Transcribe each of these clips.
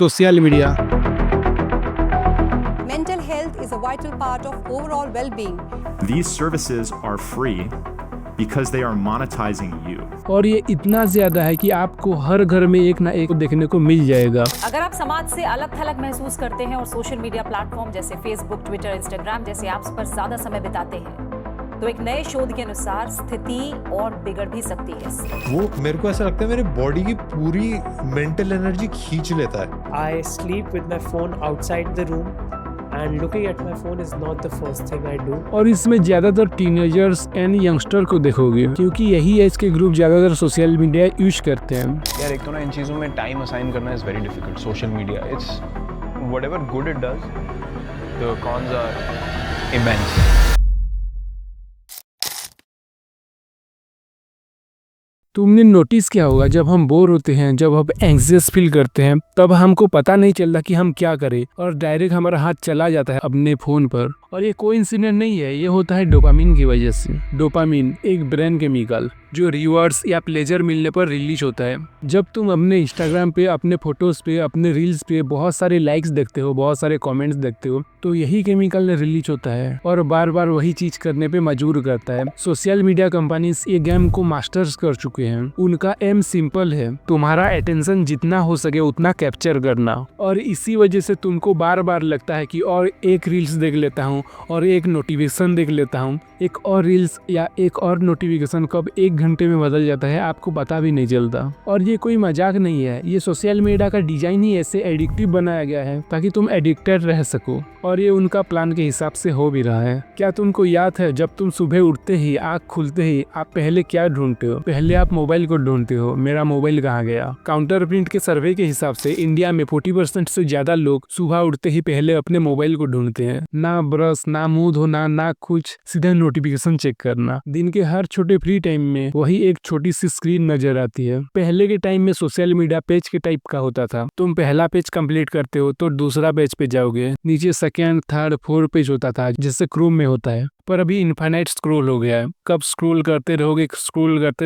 Social media. Mental health is a vital part of overall well-being. These services are free because they are monetizing you. और ये इतना ज्यादा है कि आपको हर घर में एक ना एक देखने को मिल जाएगा। अगर आप समाज से अलग थलग महसूस करते हैं और सोशल मीडिया प्लेटफॉर्म जैसे फेसबुक, ट्विटर, इंस्टाग्राम जैसे ऐप्स पर ज्यादा समय बिताते हैं, तो एक नए शोध के अनुसार स्थिति और बिगड़ भी सकती है। वो मेरे को ऐसा लगता है मेरे बॉडी की पूरी मेंटल एनर्जी खींच लेता है। I sleep with my phone outside the room and looking at my phone is not the first thing I do. और इसमें ज्यादातर टीनेजर्स एंड यंगस्टर को देखोगे, क्योंकि यही एज के ग्रुप ज्यादातर सोशल मीडिया यूज करते हैं। यार एक तो ना इन चीज़ों में टाइम असाइन करना is very difficult. Social media it's whatever good it does, the cons are immense. तुमने नोटिस किया होगा, जब हम बोर होते हैं, जब हम एंग्जियस फील करते हैं, तब हमको पता नहीं चलता कि हम क्या करें और डायरेक्ट हमारा हाथ चला जाता है अपने फोन पर। और ये कोई इंसिडेंट नहीं है, ये होता है डोपामिन की वजह से। डोपामिन एक ब्रेन केमिकल जो रिवॉर्ड्स या प्लेजर मिलने पर रिलीज होता है। जब तुम अपने इंस्टाग्राम पे, अपने फोटोज पे, अपने रील्स पे बहुत सारे लाइक्स देखते हो, बहुत सारे कमेंट्स देखते हो, तो यही केमिकल रिलीज होता है और बार बार वही चीज करने पे मजबूर करता है। सोशल मीडिया कंपनीज ये गेम को मास्टर्स कर चुके हैं। उनका एम सिंपल है, तुम्हारा अटेंशन जितना हो सके उतना कैप्चर करना। और इसी वजह से तुमको बार बार लगता है कि और एक रील्स देख लेता हूँ और एक नोटिफिकेशन देख लेता हूँ, एक और रील्स या एक और नोटिफिकेशन कब 1 घंटे में बदल जाता है आपको पता भी नहीं चलता। और ये कोई मजाक नहीं है, ये सोशल मीडिया का डिजाइन ही ऐसे एडिक्टिव बनाया गया है ताकि तुम एडिक्टेड रह सको, और ये उनका प्लान के हिसाब से हो भी रहा है। क्या तुमको याद है, जब तुम सुबह उठते ही, आँख खुलते ही आप पहले क्या ढूंढते हो? पहले आप मोबाइल को ढूंढते हो, मेरा मोबाइल कहाँ गया। काउंटर प्रिंट के सर्वे के हिसाब से इंडिया में 40% से ज्यादा लोग सुबह उठते ही पहले अपने मोबाइल को ढूंढते हैं। ना ब्रश, ना मुंह धोना, ना कुछ, सीधा नोटिफिकेशन चेक करना। दिन के हर छोटे फ्री टाइम में वही एक छोटी सी स्क्रीन नजर आती है। पहले के टाइम में सोशल मीडिया पेज के टाइप का होता था। तुम पहला पेज कंप्लीट करते हो तो दूसरा पेज पे जाओगे, नीचे सेकंड, थर्ड, फोर्थ पेज होता था जैसे क्रोम में होता है। पर अभी इनफाइनाइट स्क्रॉल हो गया है। कब स्क्रॉल करते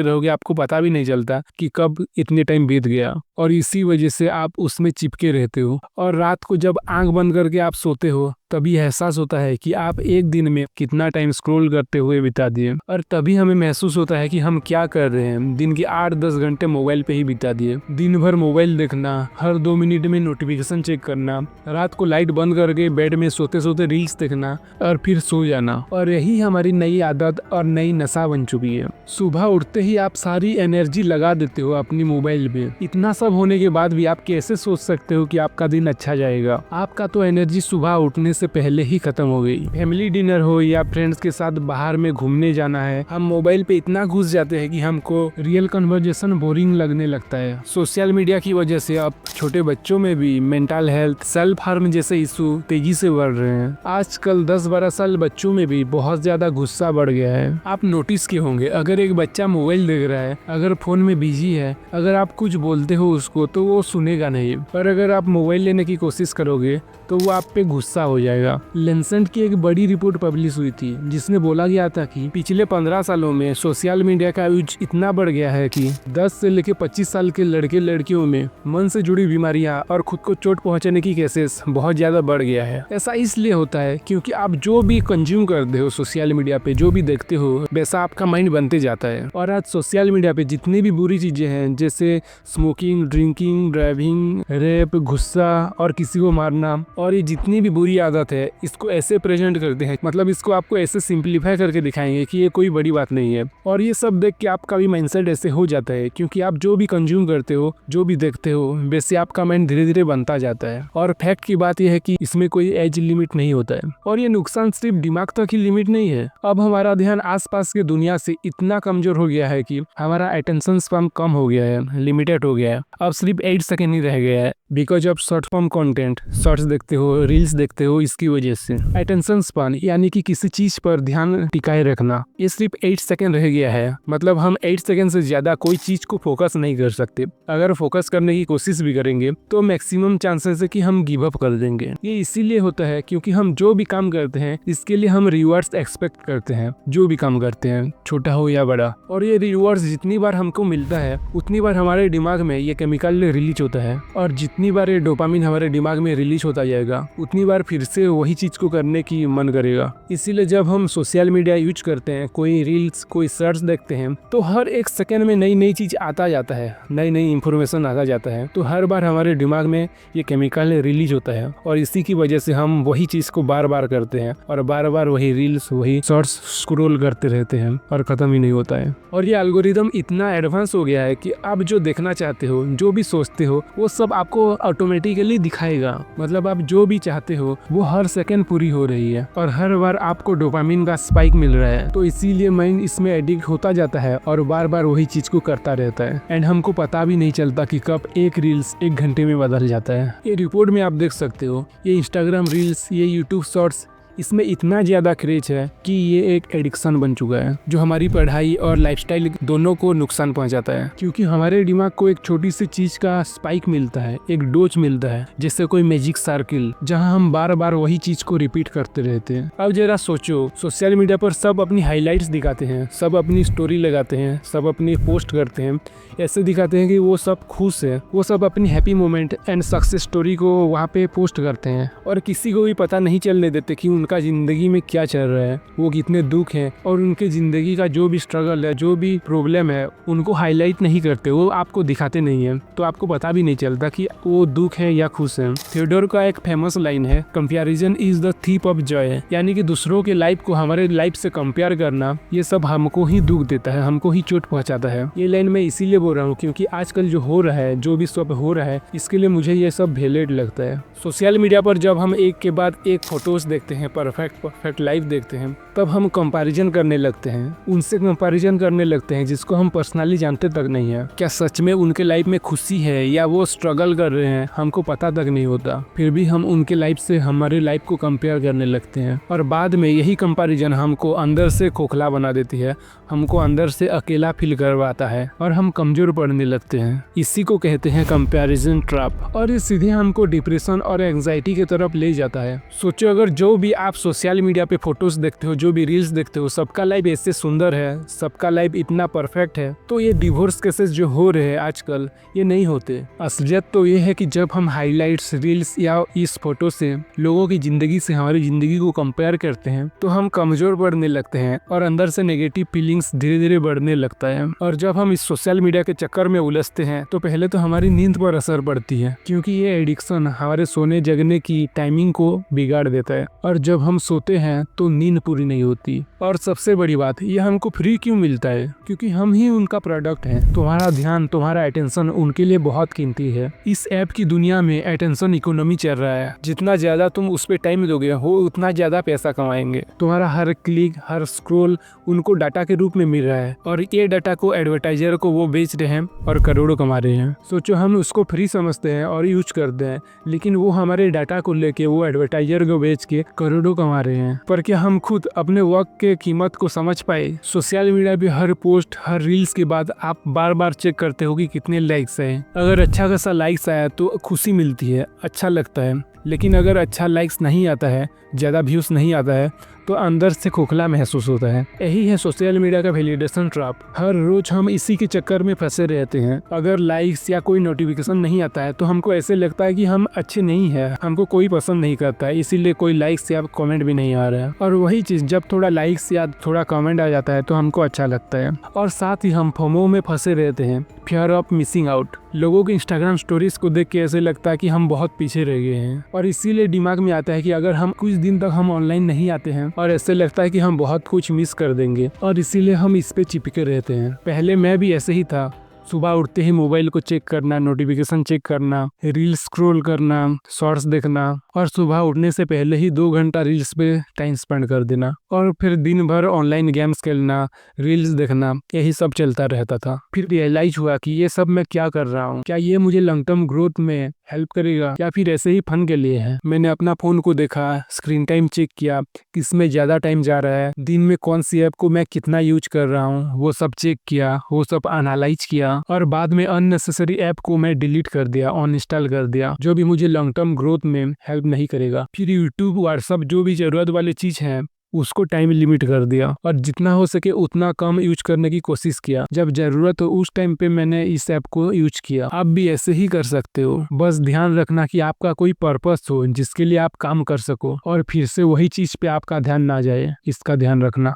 रहोगे आपको पता भी नहीं चलता कि कब इतने टाइम बीत गया, और इसी वजह से आप उसमें चिपके रहते हो। और रात को जब आंख बंद करके आप सोते हो तभी एहसास होता है कि आप एक दिन में कितना टाइम स्क्रॉल करते हुए बिता दिए, और तभी हमें महसूस होता है कि हम क्या कर रहे हैं। दिन के 8-10 घंटे मोबाइल पे ही बिता दिए। दिन भर मोबाइल देखना, हर 2 मिनट में नोटिफिकेशन चेक करना, रात को लाइट बंद करके बेड में सोते सोते रील्स देखना और फिर सो जाना। और यही हमारी नई आदत और नई नशा बन चुकी है। सुबह उठते ही आप सारी एनर्जी लगा देते हो अपनी मोबाइल पे। इतना सब होने के बाद भी आप कैसे सोच सकते हो कि आपका दिन अच्छा जाएगा? आपका तो एनर्जी सुबह उठने से पहले ही खत्म हो गई। फैमिली डिनर हो या फ्रेंड्स के साथ बाहर में घूमने जाना है, हम मोबाइल पे इतना घुस जाते हैं कि हमको रियल कन्वर्सेशन बोरिंग लगने लगता है। सोशल मीडिया की वजह से अब छोटे बच्चों में भी मेंटल हेल्थ, सेल्फ हार्म जैसे इशू तेजी से बढ़ रहे हैं। आजकल 10-12 साल बच्चों में भी बहुत ज्यादा गुस्सा बढ़ गया है। आप नोटिस किए होंगे, अगर एक बच्चा मोबाइल देख रहा है, अगर फोन में बिजी है, अगर आप कुछ बोलते हो उसको तो वो सुनेगा नहीं, पर अगर आप मोबाइल लेने की कोशिश करोगे तो वो आप पे गुस्सा हो जाएगा। लेंसेंट की एक बड़ी रिपोर्ट पब्लिश हुई थी जिसमें बोला गया था कि पिछले 15 सालों में सोशल मीडिया का यूज इतना बढ़ गया है कि 10 से लेकर 25 साल के लड़के लड़कियों में मन से जुड़ी बीमारियां और खुद को चोट पहुंचाने की केसेस बहुत ज्यादा बढ़ गया है। ऐसा इसलिए होता है क्योंकि आप जो भी कंज्यूम करते हो सोशल मीडिया पे, जो भी देखते हो, वैसा आपका माइंड बनते जाता है। और आज सोशल मीडिया पे जितनी भी बुरी चीजें हैं जैसे स्मोकिंग, ड्रिंकिंग, ड्राइविंग, रेप, गुस्सा और किसी को मारना, और ये जितनी भी बुरी आदत है इसको ऐसे प्रेजेंट करते हैं, मतलब इसको आपको ऐसे सिंप्लीफाई करके दिखाएंगे कि ये कोई बड़ी बात नहीं है। और ये सब देख के आपका भी माइंडसेट ऐसे हो जाता है, क्योंकि आप जो भी कंज्यूम करते हो, जो भी देखते हो, वैसे आपका माइंड धीरे धीरे बनता जाता है। और फैक्ट की बात यह है कि इसमें कोई एज लिमिट नहीं होता है, और ये नुकसान सिर्फ दिमाग तक ही लिमिट नहीं है। अब हमारा ध्यान आसपास की दुनिया से इतना कमजोर हो गया है कि हमारा अटेंशन स्पैन कम हो गया है, लिमिटेड हो गया है। अब सिर्फ 8 सेकेंड ही रह गया है because of short form content. Shorts देखते हो, रील्स देखते हो, इसकी वजह से अटेंशन स्पैन यानी कि किसी चीज पर ध्यान टिकाए रखना, ये सिर्फ 8 सेकेंड रह गया है। मतलब हम 8 सेकेंड से ज्यादा कोई चीज को फोकस नहीं कर सकते। अगर फोकस करने की कोशिश भी करेंगे तो मैक्सिमम चांसेस है कि हम गिव अप कर देंगे। ये इसीलिए होता है क्योंकि हम जो भी काम करते हैं इसके लिए हम रिवॉर्ड रिवॉर्ड्स एक्सपेक्ट करते हैं जो भी काम करते हैं, छोटा हो या बड़ा। और ये रिवॉर्ड्स जितनी बार हमको मिलता है उतनी बार हमारे दिमाग में ये केमिकल रिलीज होता है, और जितनी बार ये डोपामिन हमारे दिमाग में रिलीज होता जाएगा उतनी बार फिर से वही चीज को करने की मन करेगा। इसीलिए जब हम सोशल मीडिया यूज करते हैं, कोई रील्स, कोई सर्च देखते हैं, तो हर एक सेकंड में नई नई चीज आता जाता है, नई नई इंफॉर्मेशन आता जाता है। तो हर बार हमारे दिमाग में ये केमिकल रिलीज होता है, और इसी की वजह से हम वही चीज को बार बार करते हैं, और बार बार वही रील्स, वही शॉर्ट्स स्क्रॉल करते रहते हैं, और खत्म ही नहीं होता है। और ये एल्गोरिदम इतना एडवांस हो गया है कि आप जो देखना चाहते हो, जो भी सोचते हो, वो सब आपको ऑटोमेटिकली दिखाएगा। मतलब आप जो भी चाहते हो वो हर सेकंड पूरी हो रही है, और हर बार आपको डोपामिन का स्पाइक मिल रहा है। तो इसीलिए माइंड इसमें एडिक्ट होता जाता है और बार बार वही चीज को करता रहता है, एंड हमको पता भी नहीं चलता कि कब एक रील्स 1 घंटे में बदल जाता है। ये रिपोर्ट में आप देख सकते हो, ये इंस्टाग्राम रील्स, ये यूट्यूब शॉर्ट्स, इसमें इतना ज़्यादा क्रेज है कि ये एक एडिक्शन बन चुका है, जो हमारी पढ़ाई और लाइफस्टाइल दोनों को नुकसान पहुंचाता है। क्योंकि हमारे दिमाग को एक छोटी सी चीज़ का स्पाइक मिलता है, एक डोज मिलता है, जैसे कोई मैजिक सर्किल, जहां हम बार बार वही चीज़ को रिपीट करते रहते हैं। अब जरा सोचो, सोशल मीडिया पर सब अपनी हाईलाइट्स दिखाते हैं, सब अपनी स्टोरी लगाते हैं, सब अपनी पोस्ट करते हैं, ऐसे दिखाते हैं कि वो सब खुश है, वो सब अपनी happy moment and success story को वहाँ पे पोस्ट करते हैं, और किसी को भी पता नहीं चलने देते कि उनका जिंदगी में क्या चल रहा है, वो कितने दुख हैं, और उनके जिंदगी का जो भी स्ट्रगल है, जो भी प्रॉब्लम है, उनको हाईलाइट नहीं करते, वो आपको दिखाते नहीं है। तो आपको पता भी नहीं चलता कि वो दुख है या खुश है। थियोडोर का एक फेमस लाइन है, comparison is the thief of Joy, यानी कि दूसरों के लाइफ को हमारे लाइफ से कंपेयर करना, ये सब हमको ही दुख देता है, हमको ही चोट पहुंचाता है। ये लाइन मैं इसीलिए बोल रहा हूँ क्योंकि आजकल जो हो रहा है, जो भी सब हो रहा है, इसके लिए मुझे ये सब वैलिड लगता है। सोशल मीडिया पर जब हम एक के बाद एक फोटोज देखते हैं, परफेक्ट लाइफ देखते हैं, तब हम कंपैरिजन करने लगते हैं, उनसे कंपैरिजन करने लगते हैं जिसको हम पर्सनली जानते तक नहीं है। क्या सच में उनके लाइफ में खुशी है या वो स्ट्रगल कर रहे हैं, हमको पता तक नहीं होता। फिर भी हम उनके लाइफ से हमारे लाइफ को कंपेयर करने लगते हैं, और बाद में यही कंपैरिजन हमको अंदर से खोखला बना देती है, हमको अंदर से अकेला फील करवाता है, और हम कमजोर पड़ने लगते हैं। इसी को कहते हैं कंपैरिजन ट्रैप, और ये सीधे हमको डिप्रेशन और एंजाइटी की तरफ ले जाता है। सोचो, अगर जो भी आप सोशल मीडिया पे फोटोज देखते हो, जो भी रील्स देखते हो, सबका लाइफ ऐसे सुंदर है, सबका लाइफ इतना परफेक्ट है, तो ये डिवोर्स केसेस जो हो रहे हैं आजकल, ये नहीं होते। असलियत तो ये है कि जब हम हाईलाइट्स, रील्स या इस फोटो से लोगों की जिंदगी से हमारी जिंदगी को कंपेयर करते हैं, तो हम कमजोर पड़ने लगते हैं, और अंदर से नेगेटिव फीलिंग्स धीरे धीरे बढ़ने लगता है। और जब हम इस सोशल मीडिया के चक्कर में उलझते हैं, तो पहले तो हमारी नींद पर असर पड़ती है, क्योंकि ये एडिक्शन हमारे सोने जगने की टाइमिंग को बिगाड़ देता है, और जब हम सोते हैं तो नींद पूरी नहीं होती। और सबसे बड़ी बात, ये हमको फ्री क्यों मिलता है? क्योंकि हम ही उनका प्रोडक्ट हैं। तुम्हारा ध्यान, तुम्हारा अटेंशन उनके लिए बहुत कीमती है। इस ऐप की दुनिया में अटेंशन इकोनॉमी चल रहा है, जितना ज्यादा तुम उस पर टाइम दोगे हो, उतना ज्यादा पैसा कमाएंगे। तुम्हारा हर क्लिक, हर स्क्रॉल उनको डाटा के रूप में मिल रहा है, और ये डाटा को एडवर्टाइजर को वो बेच रहे हैं और करोड़ों कमा रहे हैं। सोचो, हम उसको फ्री समझते हैं और यूज करते हैं, लेकिन वो हमारे डाटा को लेके, वो एडवर्टाइजर को बेच के करोड़ों कमा रहे हैं। पर क्या हम खुद अपने वक्त के कीमत को समझ पाए? सोशल मीडिया पे हर पोस्ट, हर रील्स के बाद आप बार बार चेक करते हो कि कितने लाइक्स हैं। अगर अच्छा खासा लाइक्स आया तो खुशी मिलती है, अच्छा लगता है, लेकिन अगर अच्छा लाइक्स नहीं आता है, ज़्यादा व्यूज़ नहीं आता है, तो अंदर से खोखला महसूस होता है। यही है सोशल मीडिया का वैलिडेशन ट्रैप। हर रोज हम इसी के चक्कर में फंसे रहते हैं। अगर लाइक्स या कोई नोटिफिकेशन नहीं आता है तो हमको ऐसे लगता है कि हम अच्छे नहीं है, हमको कोई पसंद नहीं करता है, इसीलिए कोई लाइक्स या कमेंट भी नहीं आ रहा है। और वही चीज़ जब थोड़ा लाइक्स या थोड़ा कमेंट आ जाता है तो हमको अच्छा लगता है। और साथ ही हम फोमो में फंसे रहते हैं, फियर ऑफ मिसिंग आउट। लोगों के इंस्टाग्राम स्टोरीज को देख के ऐसे लगता है कि हम बहुत पीछे रह गए हैं, और इसीलिए दिमाग में आता है कि अगर हम कुछ दिन तक हम ऑनलाइन नहीं आते हैं, और ऐसे लगता है कि हम बहुत कुछ मिस कर देंगे, और इसीलिए हम इस पे चिपके रहते हैं। पहले मैं भी ऐसे ही था, सुबह उठते ही मोबाइल को चेक करना, नोटिफिकेशन चेक करना, रील्स स्क्रॉल करना, शॉर्ट्स देखना, और सुबह उठने से पहले ही 2 घंटा रील्स पे टाइम स्पेंड कर देना, और फिर दिन भर ऑनलाइन गेम्स खेलना, रील्स देखना, यही सब चलता रहता था। फिर रियलाइज हुआ कि ये सब मैं क्या कर रहा हूँ, क्या ये मुझे लॉन्ग टर्म ग्रोथ में हेल्प करेगा या फिर ऐसे ही फन के लिए है। मैंने अपना फोन को देखा, स्क्रीन टाइम चेक किया, किसमें ज़्यादा टाइम जा रहा है, दिन में कौन सी ऐप को मैं कितना यूज कर रहा हूँ, वो सब चेक किया, वो सब एनालाइज किया, और बाद में अननेसेसरी ऐप को मैं डिलीट कर दिया, अनइंस्टॉल कर दिया, जो भी मुझे लॉन्ग टर्म ग्रोथ में हेल्प नहीं करेगा। फिर यूट्यूब, व्हाट्सएप, जो भी जरूरत वाली चीज़ है उसको टाइम लिमिट कर दिया और जितना हो सके उतना कम यूज करने की कोशिश किया। जब जरूरत हो उस टाइम पे मैंने इस ऐप को यूज किया। आप भी ऐसे ही कर सकते हो, बस ध्यान रखना कि आपका कोई पर्पस हो जिसके लिए आप काम कर सको और फिर से वही चीज पे आपका ध्यान ना जाए, इसका ध्यान रखना।